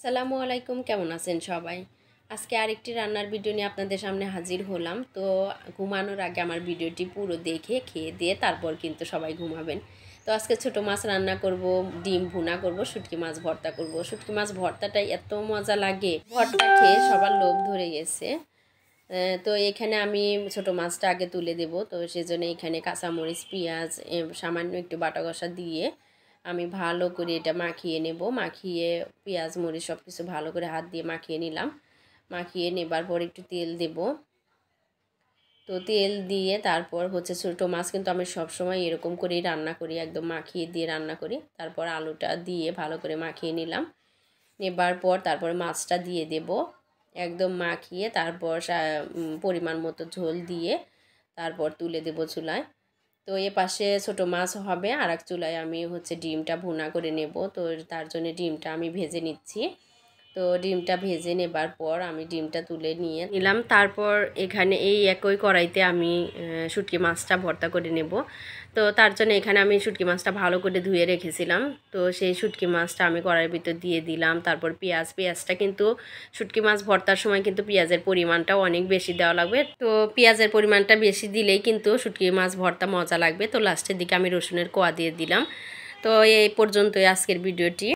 আসসালামু আলাইকুম, কেমন আছেন সবাই? আজকে আরেকটি রান্নার ভিডিও নিয়ে আপনাদের সামনে হাজির হলাম। তো ঘুমানোর আগে আমার ভিডিওটি পুরো দেখে খেয়ে দিয়ে তারপর কিন্তু সবাই ঘুমাবেন। তো আজকে ছোট মাছ রান্না করব, ডিম ভুনা করব, শুটকি মাছ ভর্তা করব। শুটকি মাছ ভর্তাটাই এত মজা লাগে, ভর্তা খেয়ে সবার লোভ ধরে গেছে। তো এখানে আমি ছোট মাছটা আগে তুলে দেব। তো সেজন্য এখানে কাঁচামরিচ, পেঁয়াজ, সামান্য একটু বাটা কষা দিয়ে আমি ভালো করে এটা মাখিয়ে নেব। মাখিয়ে পেঁয়াজ মরিচ সব কিছু ভালো করে হাত দিয়ে মাখিয়ে নিলাম। মাখিয়ে নেবার পর একটু তেল দেব। তো তেল দিয়ে তারপর হচ্ছে ছোটো মাছ কিন্তু আমি সবসময় এরকম করেই রান্না করি, একদম মাখিয়ে দিয়ে রান্না করি। তারপর আলুটা দিয়ে ভালো করে মাখিয়ে নিলাম। নেবার পর তারপর মাছটা দিয়ে দেব, একদম মাখিয়ে তারপর পরিমাণ মতো ঝোল দিয়ে তারপর তুলে দেব চুলায়। তো এ পাশে ছোটো মাছ হবে, আর এক চুলায় আমি হচ্ছে ডিমটা ভুনা করে নেব। তো তার জন্য ডিমটা আমি ভেজে নিচ্ছি। তো ডিমটা ভেজে নেবার পর আমি ডিমটা তুলে নিয়ে নিলাম। তারপর এখানে এই একই কড়াইতে আমি শুটকি মাছটা ভর্তা করে নেব। তো তার জন্য এখানে আমি শুটকি মাছটা ভালো করে ধুয়ে রেখেছিলাম। তো সেই শুটকি মাছটা আমি কড়াইয়ের ভিতর দিয়ে দিলাম। তারপর পেঁয়াজটা কিন্তু শুটকি মাছ ভর্তার সময় কিন্তু পেঁয়াজের পরিমাণটাও অনেক বেশি দেওয়া লাগবে। তো পেঁয়াজের পরিমাণটা বেশি দিলেই কিন্তু শুটকি মাছ ভর্তা মজা লাগবে। তো লাস্টের দিকে আমি রসুনের কোয়া দিয়ে দিলাম। তো এই পর্যন্তই আজকের ভিডিওটি।